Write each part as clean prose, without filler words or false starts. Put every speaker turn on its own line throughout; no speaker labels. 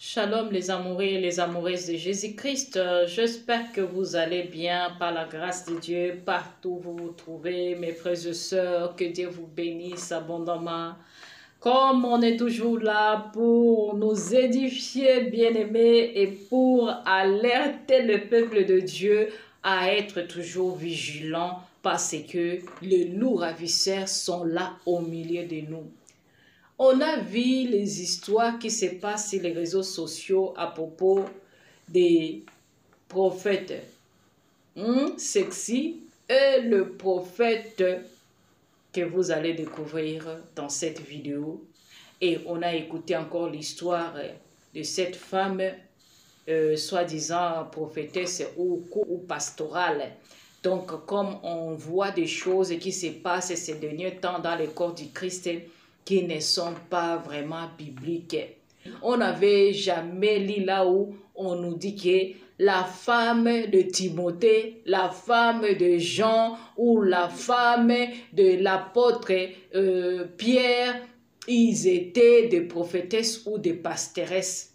Shalom les amoureux et les amoureuses de Jésus-Christ. J'espère que vous allez bien par la grâce de Dieu, partout où vous vous trouvez, mes frères et sœurs, que Dieu vous bénisse abondamment. Comme on est toujours là pour nous édifier, bien-aimés, et pour alerter le peuple de Dieu à être toujours vigilant parce que les loups ravisseurs sont là au milieu de nous. On a vu les histoires qui se passent sur les réseaux sociaux à propos des prophètes sexy et le prophète que vous allez découvrir dans cette vidéo. Et on a écouté encore l'histoire de cette femme, soi-disant prophétesse ou pastorale. Donc, comme on voit des choses qui se passent ces derniers temps dans le corps du Christ, qui ne sont pas vraiment bibliques. On n'avait jamais lu là où on nous dit que la femme de Timothée, la femme de Jean ou la femme de l'apôtre Pierre, ils étaient des prophétesses ou des pastoresses.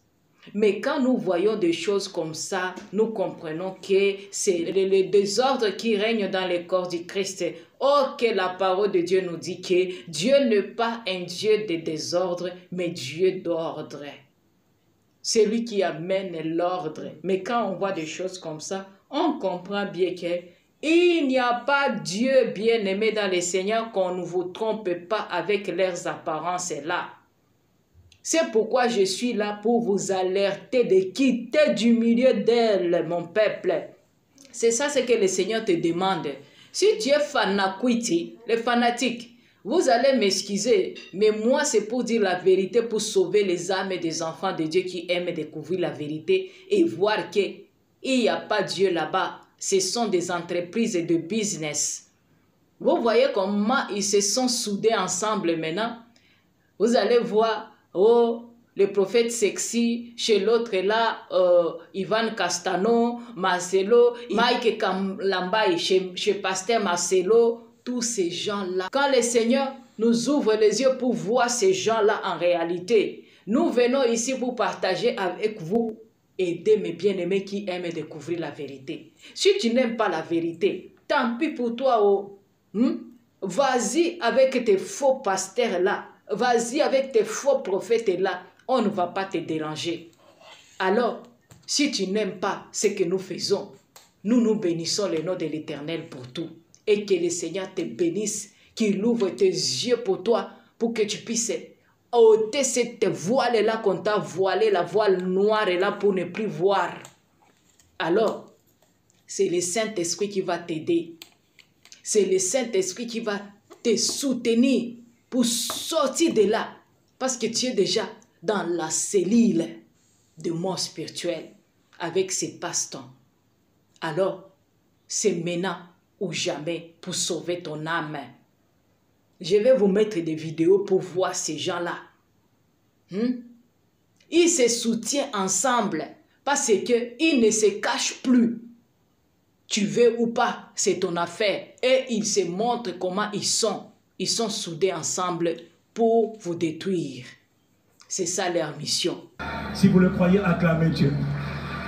Mais quand nous voyons des choses comme ça, nous comprenons que c'est le désordre qui règne dans le corps du Christ. Oh, que la parole de Dieu nous dit que Dieu n'est pas un Dieu de désordre, mais Dieu d'ordre. C'est lui qui amène l'ordre. Mais quand on voit des choses comme ça, on comprend bien qu'il n'y a pas Dieu bien-aimé dans le Seigneur, qu'on ne vous trompe pas avec leurs apparences là. C'est pourquoi je suis là pour vous alerter de quitter du milieu d'elle, mon peuple. C'est ça ce que le Seigneur te demande. Si tu es fanaquiti, les fanatiques, vous allez m'excuser, mais moi c'est pour dire la vérité, pour sauver les âmes des enfants de Dieu qui aiment découvrir la vérité et voir qu'il n'y a pas Dieu là-bas. Ce sont des entreprises de business. Vous voyez comment ils se sont soudés ensemble maintenant? Vous allez voir. Oh, le prophète sexy, chez l'autre là, Ivan Castano, Marcelo, Mike Kamlambaye, chez Pasteur Marcelo, tous ces gens-là. Quand le Seigneur nous ouvre les yeux pour voir ces gens-là en réalité, nous venons ici pour partager avec vous, aider mes bien-aimés qui aiment découvrir la vérité. Si tu n'aimes pas la vérité, tant pis pour toi. Oh. Vas-y avec tes faux pasteurs là. Vas-y avec tes faux prophètes là, on ne va pas te déranger. Alors, si tu n'aimes pas ce que nous faisons, nous bénissons le nom de l'Éternel pour tout. Et que le Seigneur te bénisse, qu'il ouvre tes yeux pour toi, pour que tu puisses ôter cette voile là qu'on t'a voilé, la voile noire là pour ne plus voir. Alors, c'est le Saint-Esprit qui va t'aider. C'est le Saint-Esprit qui va te soutenir pour sortir de là, parce que tu es déjà dans la cellule de mort spirituelle avec ces passe-temps. Alors, c'est maintenant ou jamais pour sauver ton âme. Je vais vous mettre des vidéos pour voir ces gens-là. Ils se soutiennent ensemble parce qu'ils ne se cachent plus. Tu veux ou pas, c'est ton affaire. Et ils se montrent comment ils sont. Ils sont soudés ensemble pour vous détruire. C'est ça leur mission.
Si vous le croyez, acclamez Dieu.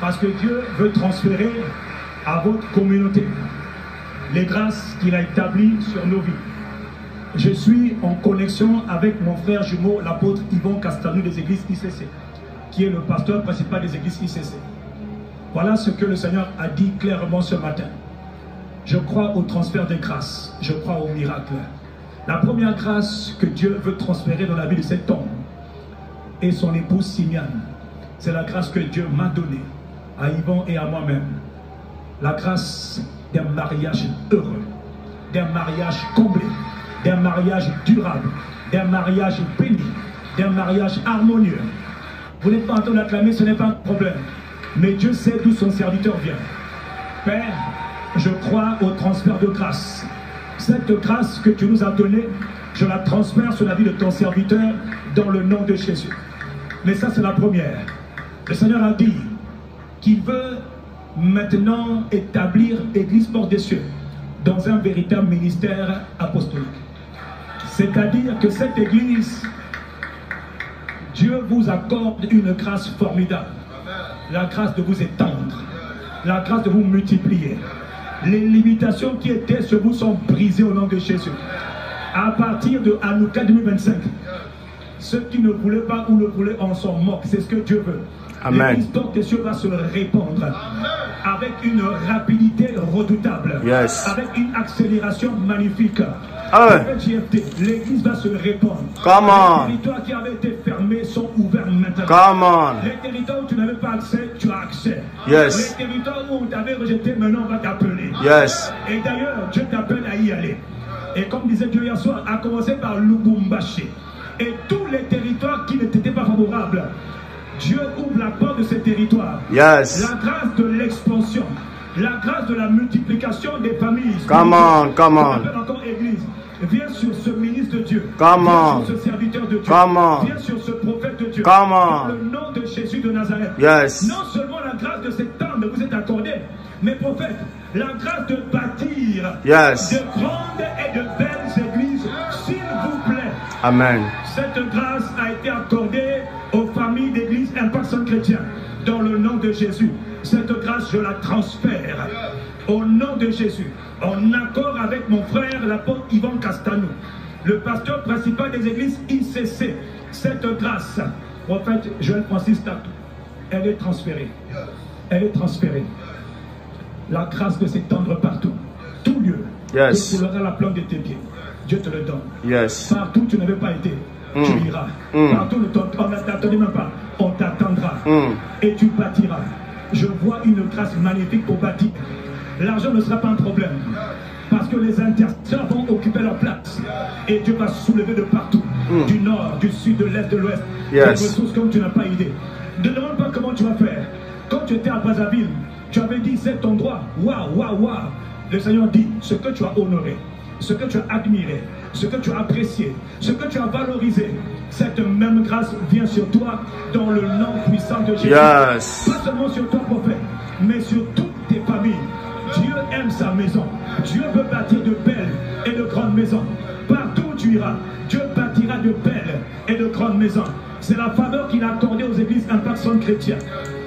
Parce que Dieu veut transférer à votre communauté les grâces qu'il a établies sur nos vies. Je suis en connexion avec mon frère jumeau, l'apôtre Yvan Castano des églises ICC, qui est le pasteur principal des églises ICC. Voilà ce que le Seigneur a dit clairement ce matin. Je crois au transfert des grâces. Je crois au miracle. La première grâce que Dieu veut transférer dans la vie de cet homme et son épouse Simiane, c'est la grâce que Dieu m'a donnée à Yvan et à moi-même. La grâce d'un mariage heureux, d'un mariage comblé, d'un mariage durable, d'un mariage béni, d'un mariage harmonieux. Vous n'êtes pas en train d'acclamer, ce n'est pas un problème. Mais Dieu sait d'où son serviteur vient. Père, je crois au transfert de grâce. Cette grâce que tu nous as donnée, je la transfère sur la vie de ton serviteur dans le nom de Jésus. Mais ça, c'est la première. Le Seigneur a dit qu'il veut maintenant établir l'Église Porte des Cieux dans un véritable ministère apostolique. C'est-à-dire que cette Église, Dieu vous accorde une grâce formidable. La grâce de vous étendre. La grâce de vous multiplier. Les limitations qui étaient sur vous sont brisées au nom de Jésus. À partir de Hanouka 2025, ceux qui ne voulaient pas ou ne voulaient en sont moquent. C'est ce que Dieu veut. L'église porte des cieux va se répandre avec une rapidité redoutable, avec une accélération magnifique. Avec JFT, l'église va se répandre. Les territoires qui avaient été fermés sont ouverts maintenant. Les territoires où tu n'avais pas accès, tu as accès. Les territoires où on t'avait rejeté, maintenant on va t'appeler. Et d'ailleurs, Dieu t'appelle à y aller. Et comme disait Dieu hier soir, à commencer par Lubumbashi. Et tous les territoires qui ne t'étaient pas favorables, Dieu ouvre la porte de ces territoires. La grâce de l'expansion, la grâce de la multiplication des familles. Come on. Encore église. Viens sur ce ministre de Dieu. Viens sur ce serviteur de Dieu. Viens sur ce prophète de Dieu. Dans le nom de Jésus de Nazareth. Non seulement la grâce de cet homme vous est accordée, mais prophète, la grâce de bâtir de grandes et de belles églises, s'il vous plaît.
Amen.
Cette grâce a été accordée aux familles d'église Impact Centre Chrétien. Dans le nom de Jésus. Cette grâce, je la transfère. Au nom de Jésus. En accord avec mon frère, l'apôtre Yvan Castanou, le pasteur principal des églises ICC. Cette grâce, prophète Joël Francis Tatou, elle est transférée. Elle est transférée. La grâce de s'étendre partout. Tout lieu. Tu couleras la plante de tes pieds. Dieu te le donne. Partout où tu n'avais pas été, tu iras. Partout où on ne t'attendait même pas, on t'attendra. Et tu bâtiras. Je vois une grâce magnifique pour bâtir. L'argent ne sera pas un problème. Parce que les intercesseurs vont occuper leur place. Et Dieu va soulever de partout. Du nord, du sud, de l'est, de l'ouest. Des ressources comme tu n'as pas idée. Ne demande pas comment tu vas faire. Quand tu étais à Brazzaville, tu avais dit cet endroit. Waouh. Le Seigneur dit ce que tu as honoré, ce que tu as admiré, ce que tu as apprécié, ce que tu as valorisé. Cette même grâce vient sur toi dans le nom puissant de Jésus. Pas seulement sur toi, prophète, mais sur toutes tes familles. Dieu aime sa maison. Dieu veut bâtir de belles et de grandes maisons. Partout où tu iras, Dieu bâtira de belles et de grandes maisons. C'est la faveur qu'il a accordée aux églises Impact Centre Chrétien.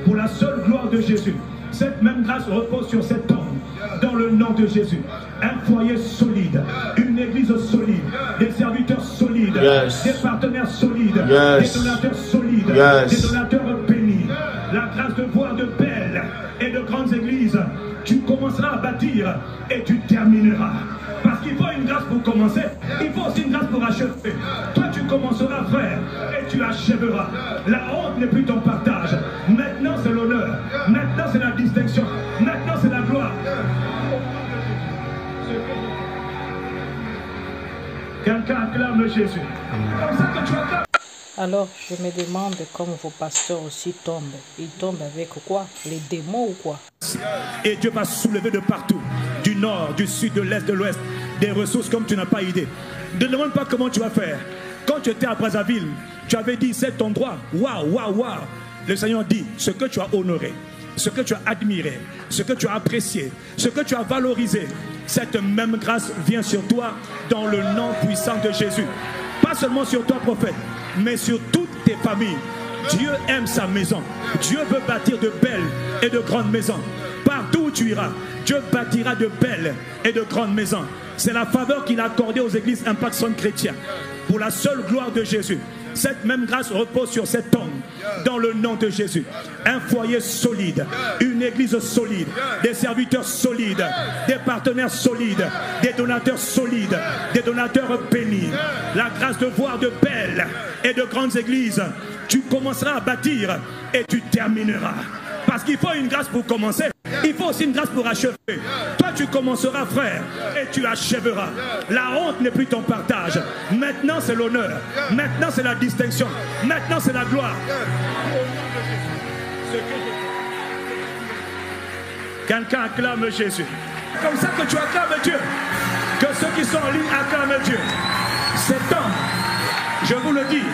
Pour la seule gloire de Jésus. Cette même grâce repose sur cet homme. Dans le nom de Jésus. Un foyer solide. Une église solide. Des serviteurs solides. Des partenaires solides. Des donateurs solides. Des donateurs bénis. La grâce de voir de belles et de grandes églises. Tu commenceras à bâtir et tu termineras. Parce qu'il faut une grâce pour commencer. Il faut aussi une grâce pour achever. Toi tu commenceras, frère, et tu achèveras. La honte n'est plus ton partage. Maintenant c'est l'honneur. Maintenant c'est la distinction. Maintenant c'est la gloire. Quelqu'un acclame Jésus. Comme ça que tu acclames.
Alors, je me demande comment vos pasteurs aussi tombent. Ils tombent avec quoi? Les démons ou quoi?
Et Dieu va soulever de partout, du nord, du sud, de l'est, de l'ouest, des ressources comme tu n'as pas idée. Ne demande pas comment tu vas faire. Quand tu étais à Brazzaville, tu avais dit cet endroit, waouh. Le Seigneur dit ce que tu as honoré, ce que tu as admiré, ce que tu as apprécié, ce que tu as valorisé. Cette même grâce vient sur toi dans le nom puissant de Jésus. Pas seulement sur toi, prophète, mais sur toutes tes familles. Dieu aime sa maison. Dieu veut bâtir de belles et de grandes maisons. Partout où tu iras, Dieu bâtira de belles et de grandes maisons. C'est la faveur qu'il a accordée aux églises Impact Centre Chrétien. Pour la seule gloire de Jésus. Cette même grâce repose sur cet homme. Dans le nom de Jésus. Un foyer solide. Une église solide. Des serviteurs solides. Des partenaires solides. Des donateurs solides. Des donateurs bénis. La grâce de voir de belles et de grandes églises. Tu commenceras à bâtir et tu termineras. Parce qu'il faut une grâce pour commencer. Il faut aussi une grâce pour achever. Toi tu commenceras, frère, et tu achèveras. La honte n'est plus ton partage. Maintenant c'est l'honneur. Maintenant c'est la distinction. Maintenant c'est la gloire. Quelqu'un acclame Jésus. C'est comme ça que tu acclames Dieu. Que ceux qui sont en ligne acclament Dieu. Cet homme, je vous le dis,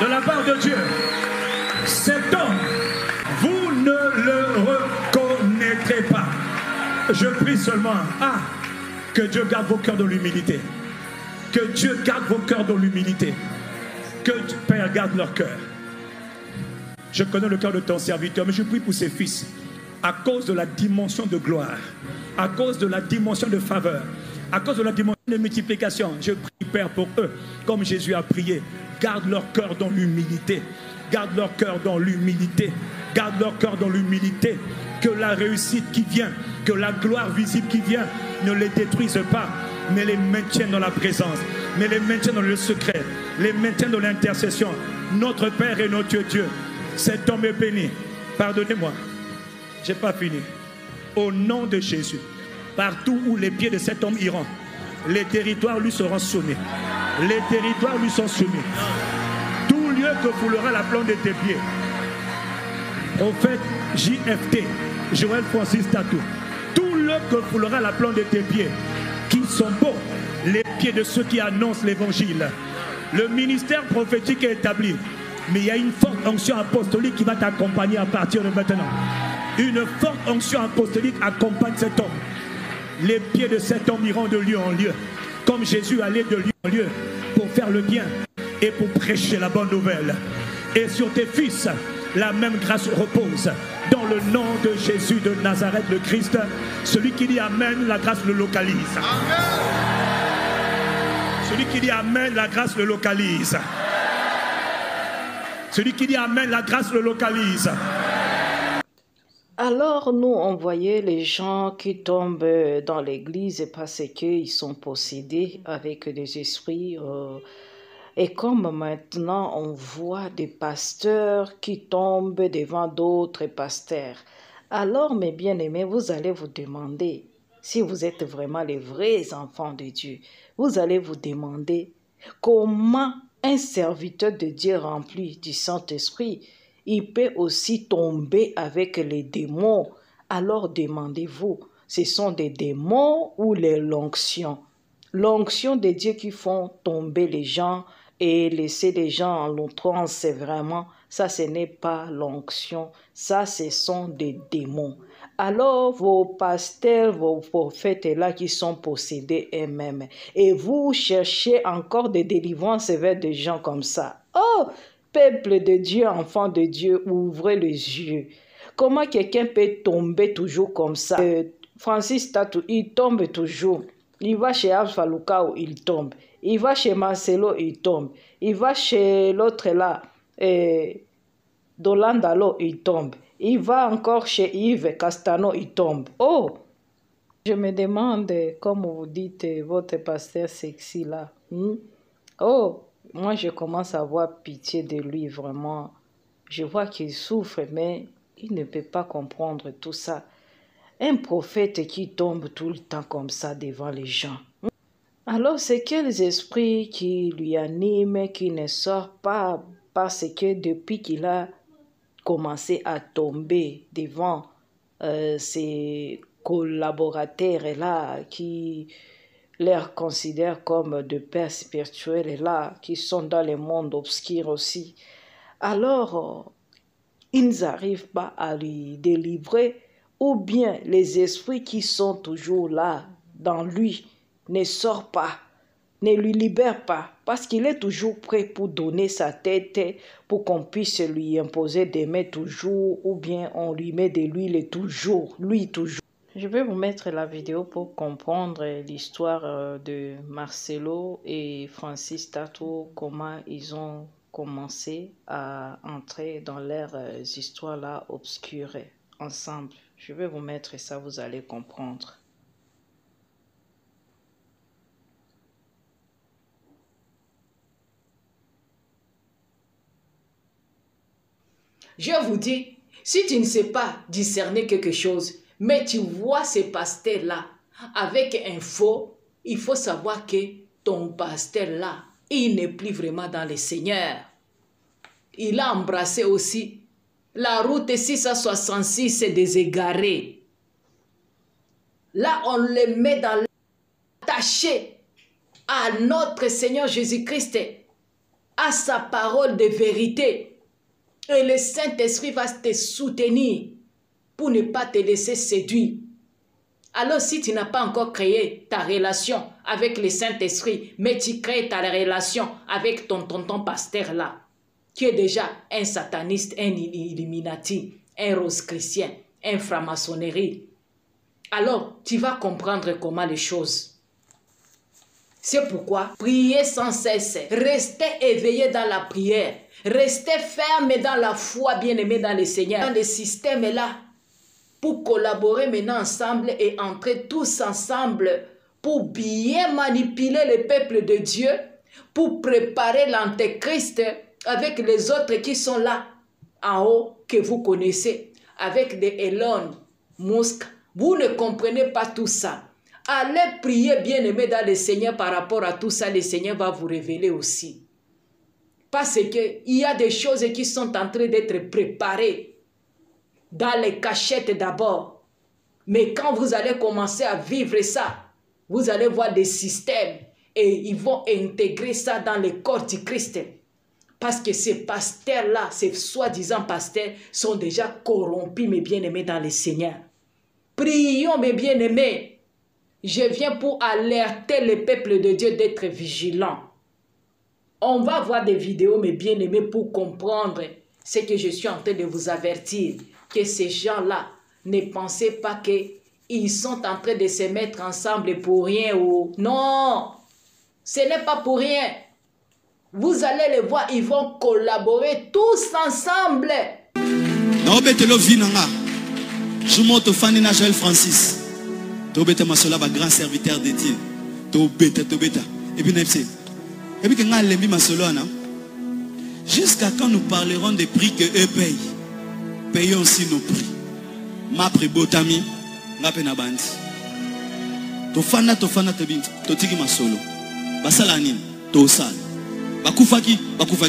de la part de Dieu, cet homme, vous ne le reconnaîtrez pas. Je prie seulement, que Dieu garde vos cœurs dans l'humilité. Que Dieu garde vos cœurs dans l'humilité. Que Père garde leur cœur. Je connais le cœur de ton serviteur, mais je prie pour ses fils. À cause de la dimension de gloire, à cause de la dimension de faveur, à cause de la dimension de multiplication, je prie, Père, pour eux, comme Jésus a prié. Garde leur cœur dans l'humilité. Garde leur cœur dans l'humilité. Garde leur cœur dans l'humilité. Que la réussite qui vient, que la gloire visible qui vient ne les détruise pas, mais les maintienne dans la présence, mais les maintienne dans le secret, les maintienne dans l'intercession. Notre Père et notre Dieu, cet homme est béni. Pardonnez-moi, je n'ai pas fini. Au nom de Jésus, partout où les pieds de cet homme iront, les territoires lui seront sonnés. Les territoires lui sont soumis. Tout lieu que foulera la plante de tes pieds. Prophète JFT, Joël Francis Tatou. Tout lieu que foulera la plante de tes pieds, qui sont beaux, les pieds de ceux qui annoncent l'évangile. Le ministère prophétique est établi, mais il y a une forte onction apostolique qui va t'accompagner à partir de maintenant. Une forte onction apostolique accompagne cet homme. Les pieds de cet homme iront de lieu en lieu, comme Jésus allait de lieu en lieu pour faire le bien et pour prêcher la bonne nouvelle. Et sur tes fils, la même grâce repose. Dans le nom de Jésus de Nazareth, le Christ, celui qui dit Amen, la grâce le localise. Amen. Celui qui dit Amen, la grâce le localise. Celui qui dit Amen, la grâce le localise.
Alors nous, on voyait les gens qui tombent dans l'église parce qu'ils sont possédés avec des esprits. Et comme maintenant, on voit des pasteurs qui tombent devant d'autres pasteurs. Alors, mes bien-aimés, vous allez vous demander, si vous êtes vraiment les vrais enfants de Dieu, vous allez vous demander comment un serviteur de Dieu rempli du Saint-Esprit, il peut aussi tomber avec les démons. Alors demandez-vous, ce sont des démons ou l'onction? L'onction de Dieu qui font tomber les gens et laisser les gens en l'outrance, c'est vraiment, ça ce n'est pas l'onction, ça ce sont des démons. Alors vos pasteurs, vos prophètes là qui sont possédés eux-mêmes, et vous cherchez encore des délivrances vers des gens comme ça. Oh, peuple de Dieu, enfant de Dieu, ouvrez les yeux. Comment quelqu'un peut tomber toujours comme ça? Francis Tatou, il tombe toujours. Il va chez Alpha Lucao, il tombe. Il va chez Marcelo, il tombe. Il va chez l'autre là, Dolandalo, il tombe. Il va encore chez Yves Castano, il tombe. Oh! Je me demande, comme vous dites, votre pasteur sexy là. Oh! Moi, je commence à avoir pitié de lui, vraiment. Je vois qu'il souffre, mais il ne peut pas comprendre tout ça. Un prophète qui tombe tout le temps comme ça devant les gens. Alors, c'est quels esprits qui lui animent, qui ne sortent pas, parce que depuis qu'il a commencé à tomber devant ses collaborateurs-là, qui les considèrent comme de pères spirituels là, qui sont dans le monde obscur aussi. Alors, ils n'arrivent pas à lui délivrer, ou bien les esprits qui sont toujours là, dans lui, ne sortent pas, ne lui libèrent pas, parce qu'il est toujours prêt pour donner sa tête, pour qu'on puisse lui imposer des mains toujours, ou bien on lui met de l'huile toujours, lui toujours. Je vais vous mettre la vidéo pour comprendre l'histoire de Marcelo et Francis Tatou, comment ils ont commencé à entrer dans leurs histoires-là obscures ensemble. Je vais vous mettre ça, vous allez comprendre. Je vous dis, si tu ne sais pas discerner quelque chose, mais tu vois ces pasteurs-là avec un faux, il faut savoir que ton pasteur-là, il n'est plus vraiment dans le Seigneur. Il a embrassé aussi la route 666 des égarés. Là, on le met dans l'attaché à notre Seigneur Jésus-Christ, à sa parole de vérité. Et le Saint-Esprit va te soutenir pour ne pas te laisser séduire. Alors si tu n'as pas encore créé ta relation avec le Saint-Esprit, mais tu crées ta relation avec ton tonton pasteur là, qui est déjà un sataniste, un illuminati, un rose-chrétien, un franc-maçonnerie, alors tu vas comprendre comment les choses. C'est pourquoi priez sans cesse, restez éveillés dans la prière, restez fermes dans la foi, bien-aimés dans le Seigneur. Dans le système est là pour collaborer maintenant ensemble et entrer tous ensemble pour bien manipuler le peuple de Dieu, pour préparer l'antéchrist avec les autres qui sont là en haut que vous connaissez, avec des Elon Musk. Vous ne comprenez pas tout ça. Allez prier, bien-aimés dans le Seigneur, par rapport à tout ça, le Seigneur va vous révéler aussi. Parce qu'il y a des choses qui sont en train d'être préparées dans les cachettes d'abord. Mais quand vous allez commencer à vivre ça, vous allez voir des systèmes et ils vont intégrer ça dans le corps du Christ. Parce que ces pasteurs-là, ces soi-disant pasteurs, sont déjà corrompus, mes bien-aimés dans le Seigneur. Prions, mes bien-aimés. Je viens pour alerter le peuple de Dieu d'être vigilant. On va voir des vidéos, mes bien-aimés, pour comprendre ce que je suis en train de vous avertir. Que ces gens-là, ne pensez pas qu'ils sont en train de se mettre ensemble pour rien. Ou... Non, ce n'est pas pour rien. Vous allez les voir, ils vont collaborer tous ensemble.
Je monte au fan Joël Francis. Tobeta masola ba grand serviteur de Dieu. Tobeta. Et puis nepsi. Et puis quand lembi masolo na. Jusqu'à quand nous parlerons des prix que eux payent. Payons aussi nos prix. Ma pribotami ngape na bandi. Tofana tebinti. Totiki masolo. Basala nini? Tosala. Bakufaki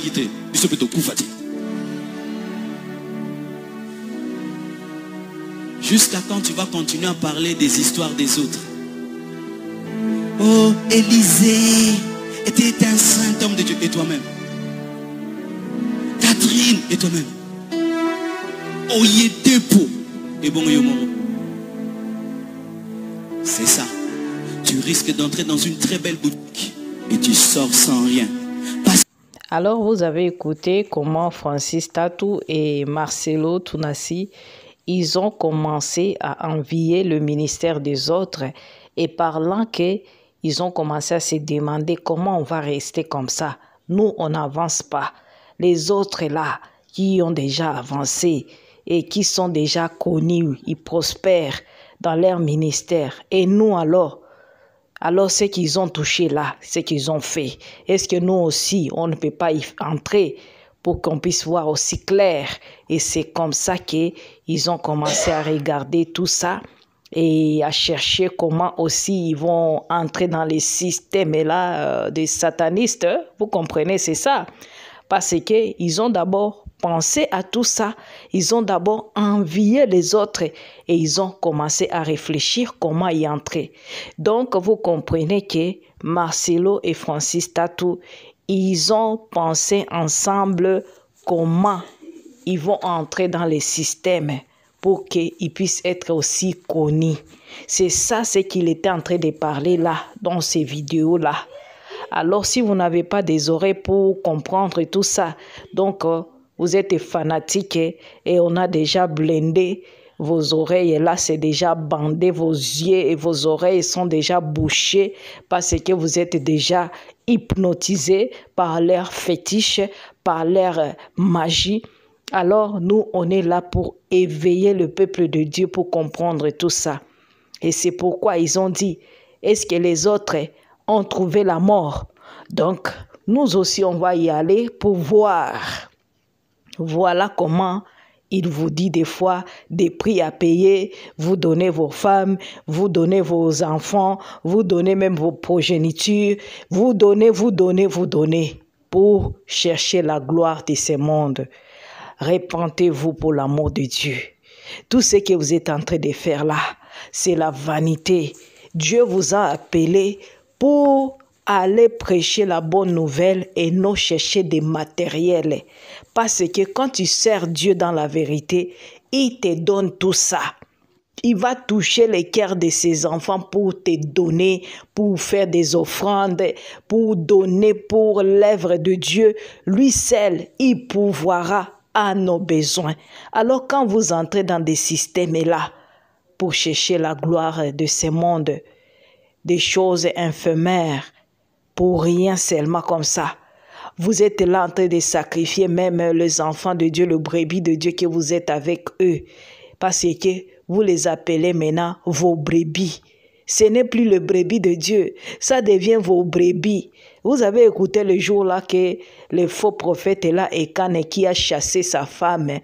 te. Biso pe tokufati. Jusqu'à quand tu vas continuer à parler des histoires des autres? Oh, Élisée était un saint homme de Dieu. Et toi-même? Catherine, et toi-même? Oyedepo, et bon Yomoro. C'est ça. Tu risques d'entrer dans une très belle boutique et tu sors sans rien.
Alors, vous avez écouté comment Francis Tatou et Marcelo Tounassi, ils ont commencé à envier le ministère des autres et parlant qu'ils ont commencé à se demander comment on va rester comme ça. Nous, on n'avance pas. Les autres là, qui ont déjà avancé et qui sont déjà connus, ils prospèrent dans leur ministère. Et nous alors ce qu'ils ont touché là, ce qu'ils ont fait, est-ce que nous aussi, on ne peut pas y entrer pour qu'on puisse voir aussi clair? Et c'est comme ça qu'ils ont commencé à regarder tout ça et à chercher comment aussi ils vont entrer dans les systèmes là des satanistes. Vous comprenez, c'est ça. Parce qu'ils ont d'abord pensé à tout ça. Ils ont d'abord envié les autres et ils ont commencé à réfléchir comment y entrer. Donc, vous comprenez que Marcelo et Francis Tatou, ils ont pensé ensemble comment ils vont entrer dans les systèmes pour qu'ils puissent être aussi connus. C'est ça ce qu'il était en train de parler là, dans ces vidéos-là. Alors, si vous n'avez pas des oreilles pour comprendre tout ça, donc vous êtes fanatique et on a déjà blindé vos oreilles. Et là, c'est déjà bandé, vos yeux et vos oreilles sont déjà bouchés parce que vous êtes déjà hypnotisés par leur fétiche, par leur magie. Alors, nous, on est là pour éveiller le peuple de Dieu pour comprendre tout ça. Et c'est pourquoi ils ont dit, est-ce que les autres ont trouvé la mort? Donc, nous aussi, on va y aller pour voir. Voilà comment il vous dit des fois des prix à payer. Vous donnez vos femmes, vous donnez vos enfants, vous donnez même vos progénitures. Vous donnez pour chercher la gloire de ce monde. Repentez-vous pour l'amour de Dieu. Tout ce que vous êtes en train de faire là, c'est la vanité. Dieu vous a appelé pour aller prêcher la bonne nouvelle et non chercher des matériels. Parce que quand tu sers Dieu dans la vérité, il te donne tout ça. il va toucher les cœurs de ses enfants pour te donner, pour faire des offrandes, pour donner pour l'œuvre de Dieu. Lui seul, il pourvoira à nos besoins. Alors quand vous entrez dans des systèmes-là, pour chercher la gloire de ce monde, des choses éphémères, pour rien seulement comme ça, vous êtes là en train de sacrifier même les enfants de Dieu, le brebis de Dieu que vous êtes avec eux. Parce que vous les appelez maintenant vos brebis. Ce n'est plus le brebis de Dieu, ça devient vos brebis. Vous avez écouté le jour-là que le faux prophète est là et qui a chassé sa femme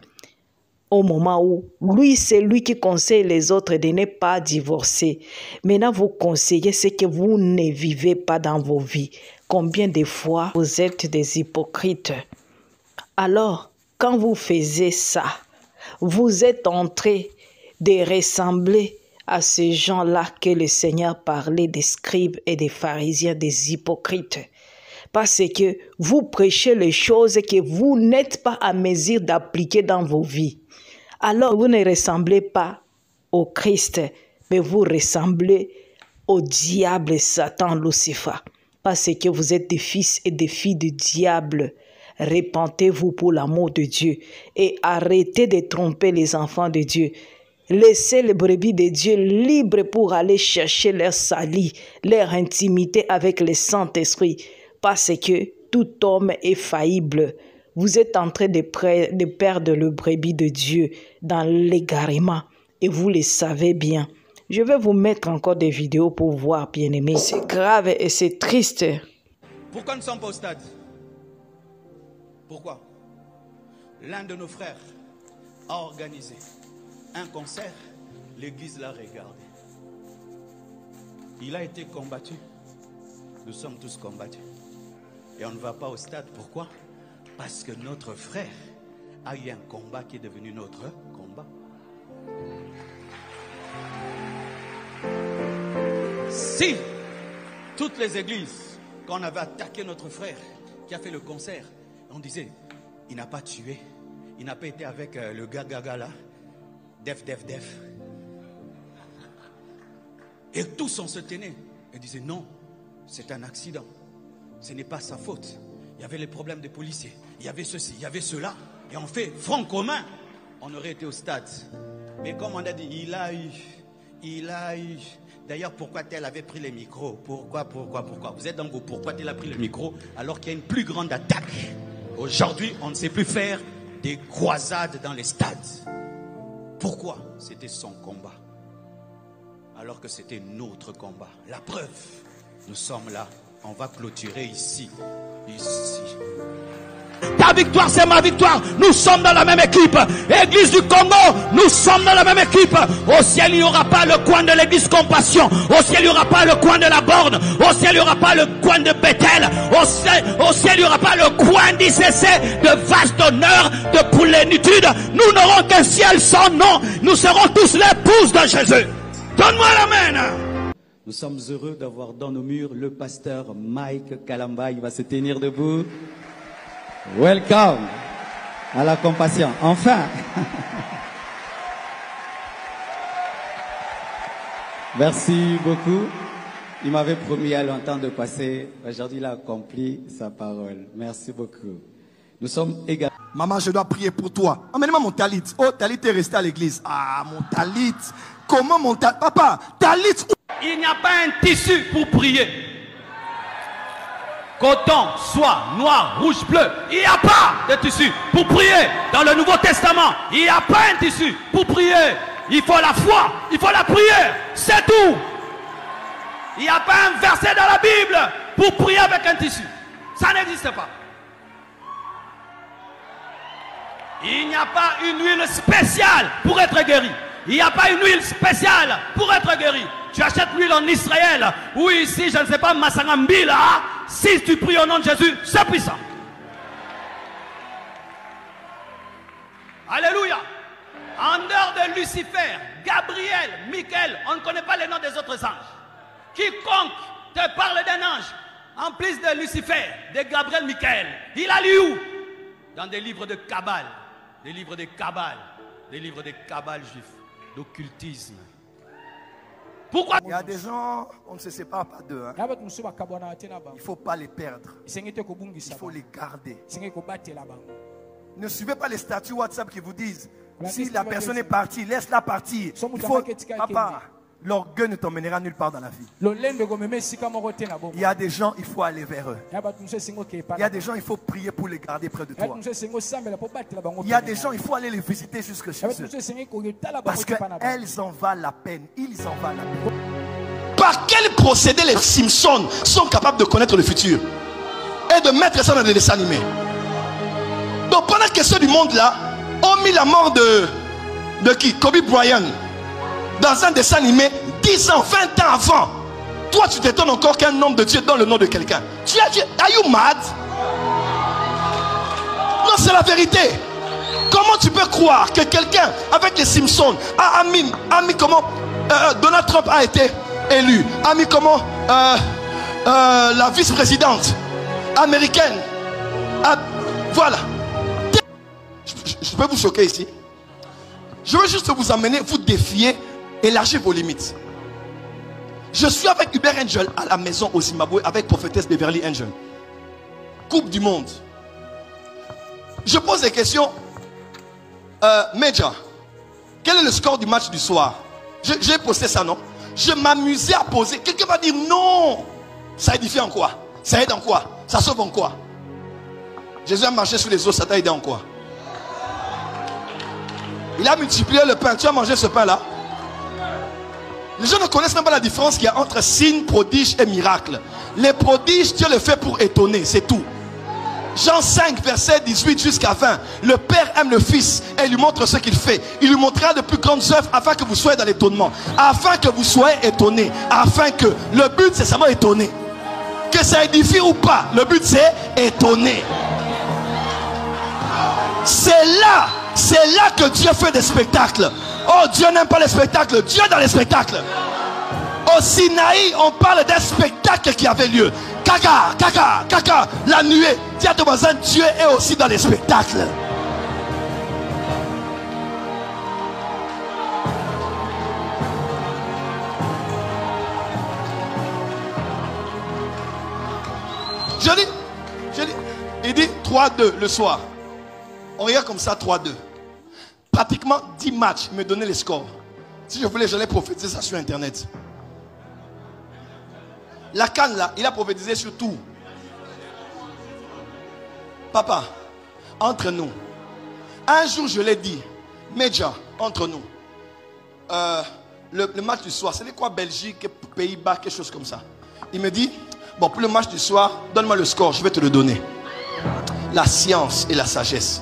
au moment où lui, c'est lui qui conseille les autres de ne pas divorcer. Maintenant, vous conseillez ce que vous ne vivez pas dans vos vies. Combien de fois vous êtes des hypocrites? Alors, quand vous faisiez ça, vous êtes en train de ressembler à ces gens-là que le Seigneur parlait des scribes et des pharisiens, des hypocrites. Parce que vous prêchez les choses que vous n'êtes pas à mesure d'appliquer dans vos vies. Alors vous ne ressemblez pas au Christ, mais vous ressemblez au diable Satan Lucifer. Parce que vous êtes des fils et des filles du diable. Repentez-vous pour l'amour de Dieu et arrêtez de tromper les enfants de Dieu. Laissez les brebis de Dieu libres pour aller chercher leur salut, leur intimité avec le Saint-Esprit. Parce que tout homme est faillible. Vous êtes en train de perdre le brebis de Dieu dans l'égarement et vous le savez bien. Je vais vous mettre encore des vidéos pour voir, bien-aimés. C'est grave et c'est triste.
Pourquoi nous ne sommes pas au stade? Pourquoi? L'un de nos frères a organisé un concert, l'église l'a regardé. Il a été combattu. Nous sommes tous combattus. Et on ne va pas au stade. Pourquoi? Parce que notre frère a eu un combat qui est devenu notre combat. Si toutes les églises, quand on avait attaqué notre frère qui a fait le concert, on disait, il n'a pas tué, il n'a pas été avec le gaga là, def. Et tous on se tenait et disaient non, c'est un accident, ce n'est pas sa faute. Il y avait les problèmes des policiers, il y avait ceci, il y avait cela, et on fait front commun, on aurait été au stade. Mais comme on a dit, il a eu. D'ailleurs, pourquoi tel avait pris les micros? Pourquoi? Vous êtes dans vos pourquoi tel a pris le micro alors qu'il y a une plus grande attaque. Aujourd'hui, on ne sait plus faire des croisades dans les stades. Pourquoi? C'était son combat. Alors que c'était notre combat. La preuve, nous sommes là. On va clôturer ici. Ta victoire, c'est ma victoire. Nous sommes dans la même équipe. Église du Congo, nous sommes dans la même équipe. Au ciel, il n'y aura pas le coin de l'église Compassion. Au ciel, il n'y aura pas le coin de la Borne. Au ciel, il n'y aura pas le coin de Bethel. Au ciel, il n'y aura pas le coin d'ICC, de vache d'honneur, de plénitude. Nous n'aurons qu'un ciel sans nom. Nous serons tous l'épouse de Jésus. Donne-moi l'amen. Nous sommes heureux d'avoir dans nos murs le pasteur Mike Kalamba. Il va se tenir debout. Welcome à la compassion. Enfin. Merci beaucoup. Il m'avait promis il y a longtemps de passer. Aujourd'hui, il a accompli sa parole. Merci beaucoup. Nous sommes également...
Maman, je dois prier pour toi. Emmène-moi mon talit. Oh, talit est resté à l'église. Ah, mon talit. Comment mon talit? Papa, talit.
Il n'y a pas un tissu pour prier. Coton, soie, noir, rouge, bleu. Il n'y a pas de tissu pour prier. Dans le Nouveau Testament, il n'y a pas un tissu pour prier. Il faut la foi, il faut la prière. C'est tout. Il n'y a pas un verset dans la Bible pour prier avec un tissu. Ça n'existe pas. Il n'y a pas une huile spéciale pour être guéri. Il n'y a pas une huile spéciale pour être guéri. Tu achètes l'huile en Israël ou ici, je ne sais pas, Massangambila. Si tu pries au nom de Jésus, c'est puissant. Alléluia. En dehors de Lucifer, Gabriel, Michael, on ne connaît pas les noms des autres anges. Quiconque te parle d'un ange, en plus de Lucifer, de Gabriel, Michael, il a lu où? Dans des livres de Kabbale, des livres de Kabbale, des livres de Kabbale juifs. d'occultisme. Pourquoi?
Il y a des gens, on ne se sépare pas d'eux. Hein. Il ne faut pas les perdre. Il faut les garder. Ne suivez pas les statuts WhatsApp qui vous disent si la personne est partie, laisse-la partir. Il faut, papa, l'orgueil ne t'emmènera nulle part dans la vie. Il y a des gens, il faut aller vers eux. Il y a des gens, il faut prier pour les garder près de toi. Il y a des gens, il faut aller les visiter jusque chez eux. Parce qu'elles en valent la peine. Ils en valent la peine. Par quel procédé les Simpsons sont capables de connaître le futur et de mettre ça dans des dessins animés? Donc pendant que ceux du monde là ont mis la mort de qui? Kobe Bryant dans un dessin animé 10 ans, 20 ans avant. Toi tu t'étonnes encore qu'un homme de Dieu donne le nom de quelqu'un. Tu as dit, are you mad? Non, c'est la vérité. Comment tu peux croire que quelqu'un avec les Simpsons a mis comment Donald Trump a été élu, a mis comment la vice-présidente américaine voilà. Je peux vous choquer ici. Je veux juste vous amener, vous défier, élargir vos limites. Je suis avec Uber Angel à la maison au Zimbabwe avec prophétesse Beverly Angel. Coupe du monde. Je pose des questions. Major, quel est le score du match du soir? J'ai posté ça, non? Je m'amusais à poser. Quelqu'un va dire non. Ça édifie en quoi? Ça aide en quoi? Ça sauve en quoi? Jésus a marché sur les eaux, ça t'a aidé en quoi? Il a multiplié le pain. Tu as mangé ce pain-là? Les gens ne connaissent même pas la différence qu'il y a entre signe, prodige et miracle. Les prodiges, Dieu le fait pour étonner, c'est tout. Jean 5, verset 18 jusqu'à 20. Le Père aime le Fils et lui montre ce qu'il fait. Il lui montrera de plus grandes œuvres afin que vous soyez dans l'étonnement. Afin que vous soyez étonnés. Afin que le but c'est seulement étonner. Que ça édifie ou pas, le but c'est étonner. C'est là que Dieu fait des spectacles. Oh, Dieu n'aime pas les spectacles. Dieu est dans les spectacles. Au Sinaï, on parle d'un spectacle qui avait lieu. Kaka, kaka, kaka, la nuée. Dis à ton voisin, Dieu est aussi dans les spectacles. Je dis, il dit 3-2 le soir. On regarde comme ça 3-2. Pratiquement 10 matchs me donnaient les scores. Si je voulais, j'allais prophétiser ça sur internet. La canne là, il a prophétisé sur tout. Papa, entre nous. Un jour je l'ai dit, Major, entre nous. Le match du soir, c'était quoi Belgique, Pays-Bas, quelque chose comme ça. Il me dit, bon pour le match du soir, donne-moi le score, je vais te le donner. La science et la sagesse.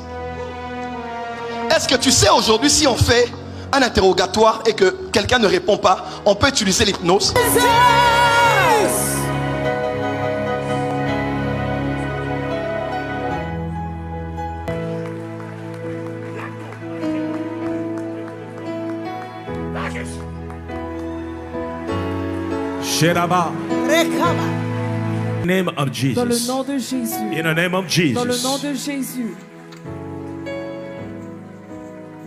Est-ce que tu sais aujourd'hui si on fait un interrogatoire et que quelqu'un ne répond pas, on peut utiliser l'hypnose?
Sheraba. Name of Jesus.
Dans le nom de Jésus.
In the name of Jesus.
Dans le nom de Jésus.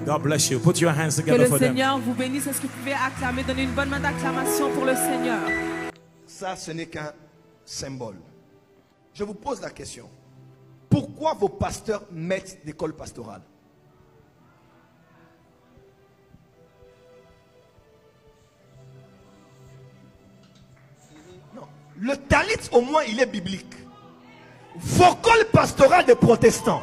God bless you. Put your hands
Que
together
le
for them.
Seigneur vous bénisse. Est-ce que vous pouvez acclamer, donner une bonne main d'acclamation pour le Seigneur?
Ça, ce n'est qu'un symbole. Je vous pose la question. Pourquoi vos pasteurs mettent l'école pastorale? Non. Le talit, au moins, il est biblique. Vos cols pastorales des protestants,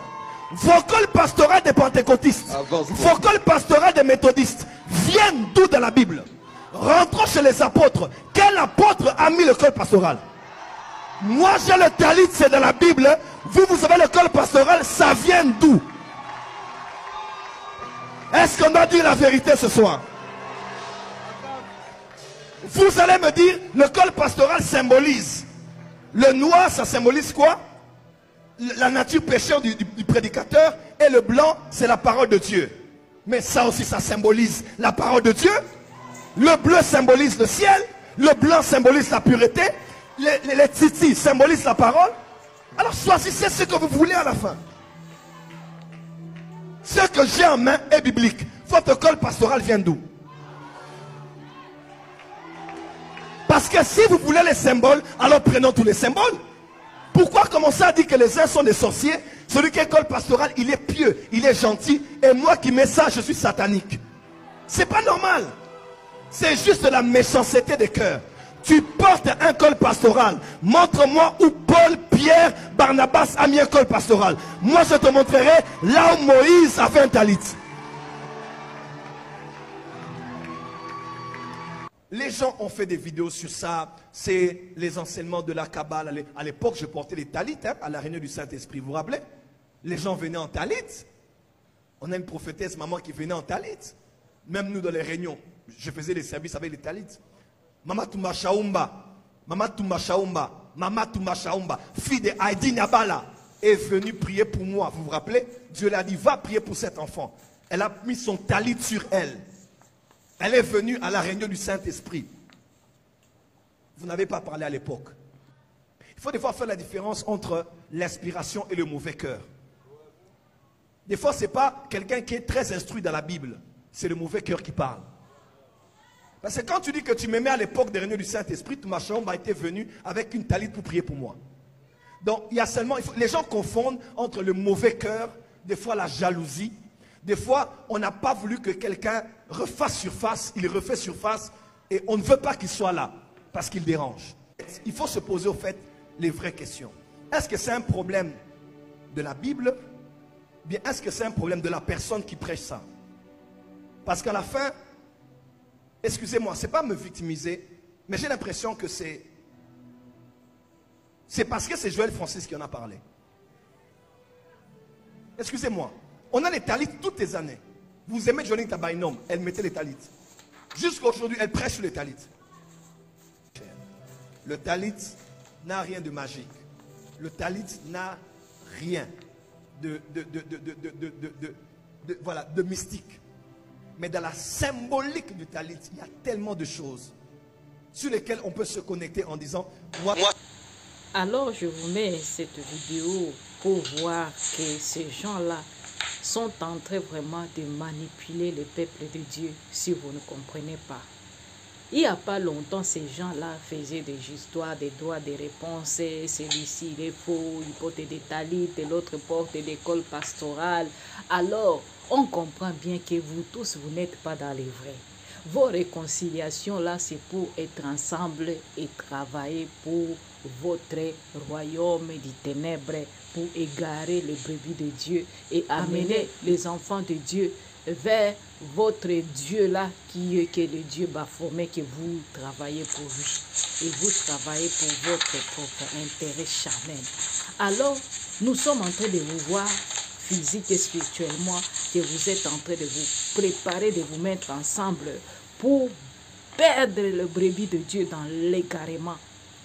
vos cols pastorales des pentecôtistes, vos cols pastorales des méthodistes viennent d'où dans la Bible? Rentrons chez les apôtres. Quel apôtre a mis le col pastoral? Moi j'ai le talit, c'est dans la Bible. Vous avez le col pastoral, ça vient d'où? Est-ce qu'on doit dire la vérité ce soir? Vous allez me dire, le col pastoral symbolise. Le noir, ça symbolise quoi? La nature pécheur du prédicateur. Et le blanc, c'est la parole de Dieu. Mais ça aussi, ça symbolise la parole de Dieu. Le bleu symbolise le ciel. Le blanc symbolise la pureté. Les titis symbolisent la parole. Alors choisissez ce que vous voulez à la fin. Ce que j'ai en main est biblique. Votre col pastoral vient d'où? Parce que si vous voulez les symboles, alors prenons tous les symboles. Pourquoi commencer à dire que les uns sont des sorciers? Celui qui est école pastorale, il est pieux, il est gentil. Et moi qui mets ça, je suis satanique. C'est pas normal. C'est juste de la méchanceté des cœurs. Tu portes un col pastoral. Montre-moi où Paul, Pierre, Barnabas a mis un col pastoral. Moi je te montrerai là où Moïse a fait un talit. Les gens ont fait des vidéos sur ça. C'est les enseignements de la Kabbale. À l'époque, je portais les talits à la réunion du Saint-Esprit. Vous vous rappelez? Les gens venaient en talit. On a une prophétesse, maman, qui venait en talit. Même nous, dans les réunions, je faisais les services avec les talits. Mama Toumba Shaoumba, Mama Toumba Shaoumba, Mama Toumba Shaoumba, fille de Heidi Nabala, est venue prier pour moi. Vous vous rappelez? Dieu l'a dit, va prier pour cet enfant. Elle a mis son talit sur elle. Elle est venue à la réunion du Saint-Esprit. Vous n'avez pas parlé à l'époque. Il faut des fois faire la différence entre l'inspiration et le mauvais cœur. Des fois, ce n'est pas quelqu'un qui est très instruit dans la Bible. C'est le mauvais cœur qui parle. Parce que quand tu dis que tu m'aimais à l'époque des réunions du Saint-Esprit, Touma Shaoumba était venu avec une talit pour prier pour moi. Donc, il y a seulement... les gens confondent entre le mauvais cœur, des fois la jalousie. Des fois, on n'a pas voulu que quelqu'un refasse surface, il refait surface et on ne veut pas qu'il soit là parce qu'il dérange. Il faut se poser au fait les vraies questions. Est-ce que c'est un problème de la Bible? Bien, est-ce que c'est un problème de la personne qui prêche ça? Parce qu'à la fin, excusez-moi, ce n'est pas me victimiser, mais j'ai l'impression que c'est parce que c'est Joël Francis qui en a parlé. Excusez-moi. On a les talits toutes les années. Vous aimez Johnny Tabainom, elle mettait les talits. Jusqu'à aujourd'hui, elle prêche sur les talits. Le talit n'a rien de magique. Le talit n'a rien de mystique. Mais dans la symbolique du talit, il y a tellement de choses sur lesquelles on peut se connecter en disant moi.
Alors je vous mets cette vidéo pour voir que ces gens-là sont en train vraiment de manipuler le peuple de Dieu si vous ne comprenez pas. Il n'y a pas longtemps, ces gens-là faisaient des histoires, des droits, des réponses. Celui-ci, il est faux, il porte des talits, l'autre porte des cols pastorales. Alors, on comprend bien que vous tous, vous n'êtes pas dans les vrais. Vos réconciliations-là, c'est pour être ensemble et travailler pour votre royaume des ténèbres, pour égarer les brebis de Dieu et amener les enfants de Dieu vers votre Dieu-là qui est le Dieu Baphomet que vous travaillez pour lui. Et vous travaillez pour votre propre intérêt charnel. Alors, nous sommes en train de vous voir physique et spirituellement, que vous êtes en train de vous préparer, de vous mettre ensemble pour perdre le brebis de Dieu dans l'égarement.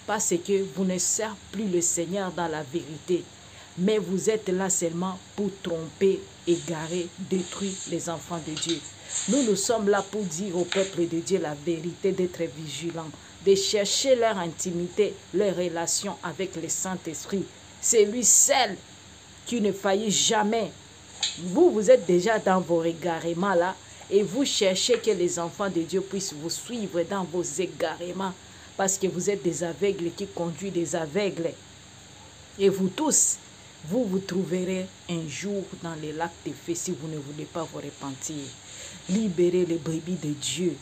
Parce que vous ne servez plus le Seigneur dans la vérité. Mais vous êtes là seulement pour tromper, égarer, détruire les enfants de Dieu. Nous sommes là pour dire au peuple de Dieu la vérité, d'être vigilants, de chercher leur intimité, leur relation avec le Saint-Esprit. C'est lui seul qui ne faillit jamais. Vous êtes déjà dans vos égarements là et vous cherchez que les enfants de Dieu puissent vous suivre dans vos égarements parce que vous êtes des aveugles qui conduisent des aveugles. Et vous tous, vous trouverez un jour dans les lacs de feu si vous ne voulez pas vous repentir. Libérez les brebis de Dieu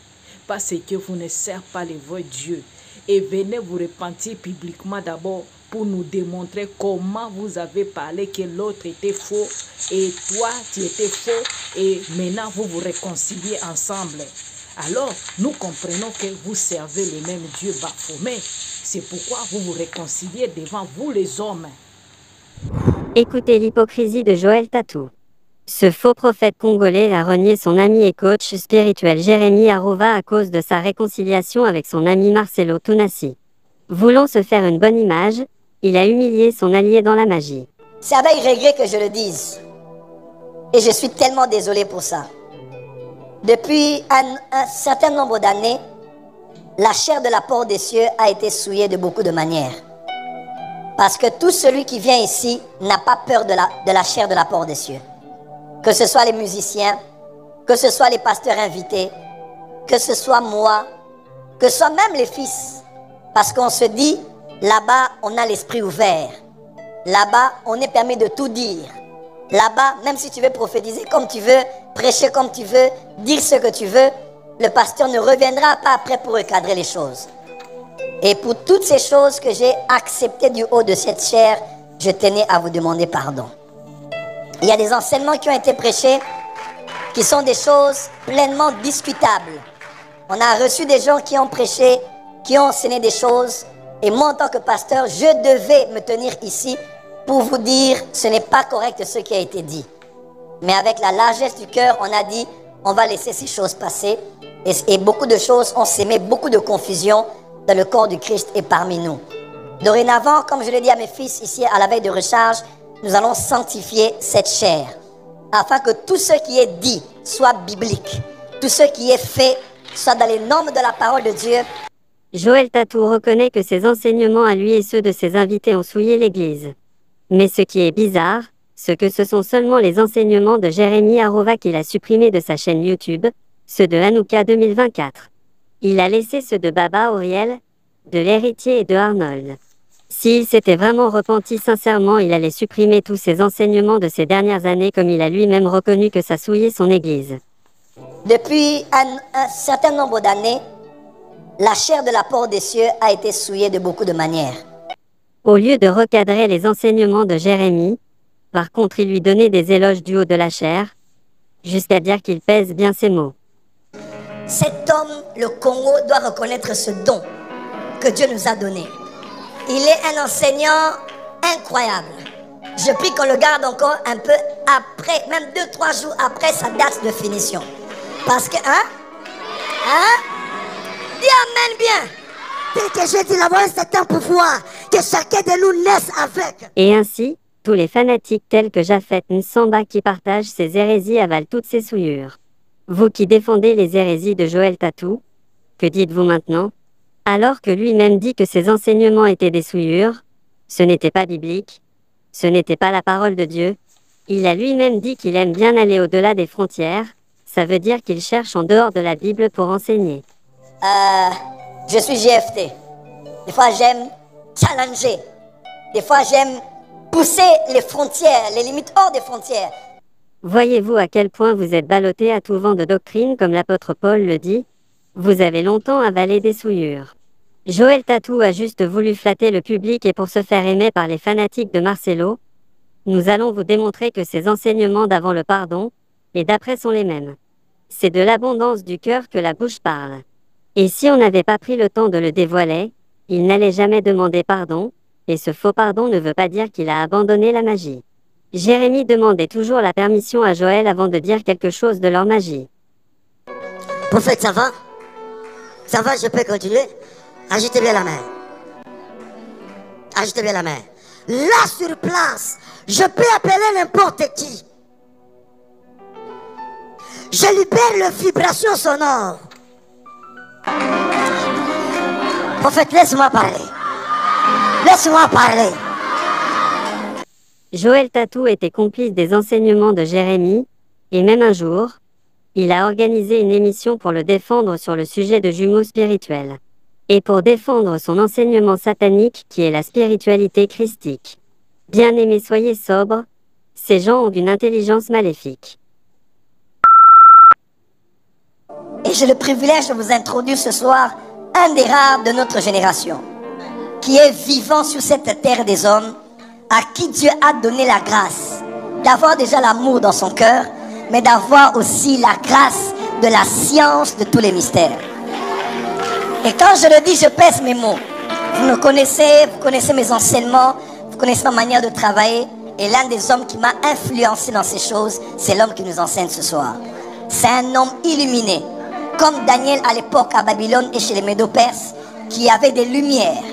parce que vous ne servez pas le vrai Dieu. Et venez vous repentir publiquement d'abord pour nous démontrer comment vous avez parlé que l'autre était faux et toi tu étais faux et maintenant vous vous réconciliez ensemble. Alors nous comprenons que vous servez le même Dieu Baphomet. C'est pourquoi vous vous réconciliez devant vous les hommes.
Écoutez l'hypocrisie de Joël Tatou. Ce faux prophète congolais a renié son ami et coach spirituel Jérémy Arova à cause de sa réconciliation avec son ami Marcelo Tounassi. Voulant se faire une bonne image, il a humilié son allié dans la magie.
C'est avec regret que je le dise. Et je suis tellement désolé pour ça. Depuis un certain nombre d'années, la chair de la porte des cieux a été souillée de beaucoup de manières. Parce que tout celui qui vient ici n'a pas peur de la chair de la porte des cieux. Que ce soit les musiciens, que ce soit les pasteurs invités, que ce soit moi, que ce soit même les fils Parce qu'on se dit, là-bas, on a l'esprit ouvert. Là-bas, on est permis de tout dire. Là-bas, même si tu veux prophétiser comme tu veux, prêcher comme tu veux, dire ce que tu veux, le pasteur ne reviendra pas après pour recadrer les choses. Et pour toutes ces choses que j'ai acceptées du haut de cette chair, je tenais à vous demander pardon. Il y a des enseignements qui ont été prêchés qui sont des choses pleinement discutables. On a reçu des gens qui ont prêché, qui ont enseigné des choses. Et moi, en tant que pasteur, je devais me tenir ici pour vous dire ce n'est pas correct ce qui a été dit. Mais avec la largesse du cœur, on a dit on va laisser ces choses passer. Et beaucoup de choses ont sémé beaucoup de confusion dans le corps du Christ et parmi nous. Dorénavant, comme je l'ai dit à mes fils ici à la veille de recharge, nous allons sanctifier cette chair afin que tout ce qui est dit soit biblique, tout ce qui est fait soit dans les normes de la parole de Dieu.
Joël Tatou reconnaît que ses enseignements à lui et ceux de ses invités ont souillé l'Église. Mais ce qui est bizarre, c'est que ce sont seulement les enseignements de Jérémie Arova qu'il a supprimés de sa chaîne YouTube, ceux de Hanouka 2024. Il a laissé ceux de Baba Auriel, de l'Héritier et de Arnold. S'il s'était vraiment repenti sincèrement, il allait supprimer tous ces enseignements de ces dernières années comme il a lui-même reconnu que ça souillait son Église.
Depuis un certain nombre d'années, la chair de la porte des cieux a été souillée de beaucoup de manières.
Au lieu de recadrer les enseignements de Jérémie, par contre il lui donnait des éloges du haut de la chair, jusqu'à dire qu'il pèse bien ses mots.
Cet homme, le Congo, doit reconnaître ce don que Dieu nous a donné. Il est un enseignant incroyable. Je prie qu'on le garde encore un peu après, même 2-3 jours après sa date de finition. Parce que, dis amen bien. Tel que j'ai dit là-bas, c'est un pouvoir que chacun de nous naisse avec.
Et ainsi, tous les fanatiques tels que Japhet Nsamba qui partagent ces hérésies avalent toutes ces souillures. Vous qui défendez les hérésies de Joël Tatou, que dites-vous maintenant? Alors que lui-même dit que ses enseignements étaient des souillures, ce n'était pas biblique, ce n'était pas la parole de Dieu, il a lui-même dit qu'il aime bien aller au-delà des frontières, ça veut dire qu'il cherche en dehors de la Bible pour enseigner.
Je suis GFT. Des fois j'aime challenger, des fois j'aime pousser les frontières, les limites hors des frontières.
Voyez-vous à quel point vous êtes ballotté à tout vent de doctrine comme l'apôtre Paul le dit? Vous avez longtemps avalé des souillures. Joël Tatou a juste voulu flatter le public et pour se faire aimer par les fanatiques de Marcelo, nous allons vous démontrer que ses enseignements d'avant le pardon, et d'après sont les mêmes. C'est de l'abondance du cœur que la bouche parle. Et si on n'avait pas pris le temps de le dévoiler, il n'allait jamais demander pardon, et ce faux pardon ne veut pas dire qu'il a abandonné la magie. Jérémie demandait toujours la permission à Joël avant de dire quelque chose de leur magie.
Prophète, ça va? Ça va, je peux continuer? Agitez bien la main. Agitez bien la main. Là, sur place, je peux appeler n'importe qui. Je libère les vibrations sonores. Prophète, laisse-moi parler. Laisse-moi parler.
Joël Tatou était complice des enseignements de Jérémie, et même un jour, il a organisé une émission pour le défendre sur le sujet de jumeaux spirituels. Et pour défendre son enseignement satanique qui est la spiritualité christique. Bien-aimés, soyez sobres, ces gens ont d'une intelligence maléfique.
Et j'ai le privilège de vous introduire ce soir un des rares de notre génération, qui est vivant sur cette terre des hommes, à qui Dieu a donné la grâce d'avoir déjà l'amour dans son cœur, mais d'avoir aussi la grâce de la science de tous les mystères. Et quand je le dis, je pèse mes mots. Vous me connaissez, vous connaissez mes enseignements, vous connaissez ma manière de travailler. Et l'un des hommes qui m'a influencé dans ces choses, c'est l'homme qui nous enseigne ce soir. C'est un homme illuminé, comme Daniel à l'époque à Babylone et chez les Médo-Perses, qui avait des lumières.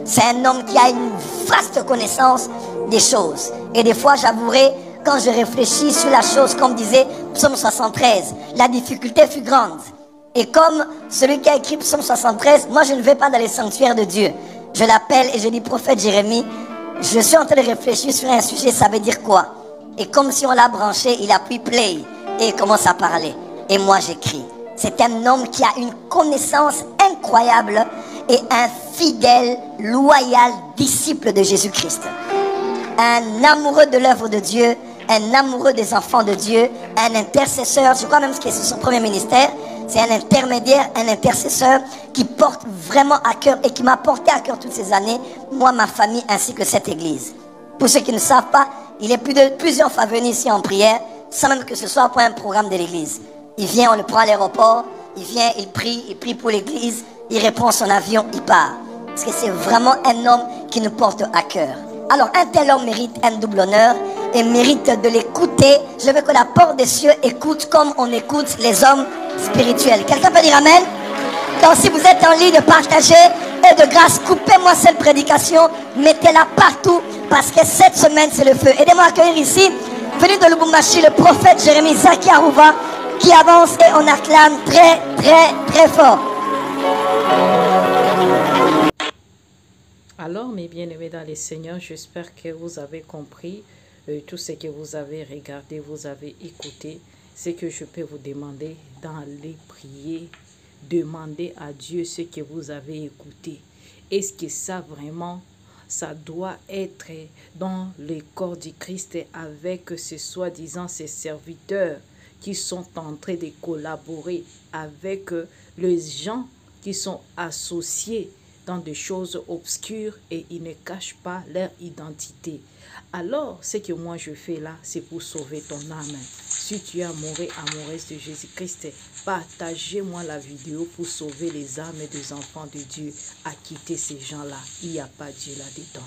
C'est un homme qui a une vaste connaissance des choses. Et des fois, j'avouerai, quand je réfléchis sur la chose, comme disait Psaume 73, la difficulté fut grande. Et comme celui qui a écrit Psaume 73, moi je ne vais pas dans les sanctuaires de Dieu. Je l'appelle et je dis, prophète Jérémie, je suis en train de réfléchir sur un sujet, ça veut dire quoi? Et comme si on l'a branché, il appuie play et il commence à parler. Et moi j'écris. C'est un homme qui a une connaissance incroyable et un fidèle, loyal disciple de Jésus-Christ. Un amoureux de l'œuvre de Dieu, un amoureux des enfants de Dieu, un intercesseur, je crois même que c'est son premier ministère, c'est un intermédiaire, un intercesseur qui porte vraiment à cœur et qui m'a porté à cœur toutes ces années, moi, ma famille ainsi que cette église. Pour ceux qui ne savent pas, il est plusieurs fois venu ici en prière, sans même que ce soit pour un programme de l'église. Il vient, on le prend à l'aéroport, il vient, il prie pour l'église, il reprend son avion, il part. Parce que c'est vraiment un homme qui nous porte à cœur. Alors, un tel homme mérite un double honneur et mérite de l'écouter. Je veux que la porte des cieux écoute comme on écoute les hommes spirituels. Quelqu'un peut dire amen? Donc, si vous êtes en ligne, partagez et de grâce, coupez-moi cette prédication, mettez-la partout parce que cette semaine, c'est le feu. Aidez-moi à accueillir ici, venu de Lubumbashi, le prophète Jérémie Zaki Arouva qui avance et on acclame très, très, très fort.
Alors, mes bien-aimés dans les Seigneurs, j'espère que vous avez compris tout ce que vous avez regardé, vous avez écouté. Ce que je peux vous demander d'aller prier, demander à Dieu ce que vous avez écouté. Est-ce que ça vraiment, ça doit être dans le corps du Christ avec ce soi-disant ces serviteurs qui sont en train de collaborer avec les gens qui sont associés dans des choses obscures et ils ne cachent pas leur identité. Alors, ce que moi je fais là, c'est pour sauver ton âme. Si tu es amoureux, amoureuse de Jésus-Christ, partagez-moi la vidéo pour sauver les âmes des enfants de Dieu à quitter ces gens-là. Il n'y a pas Dieu là-dedans.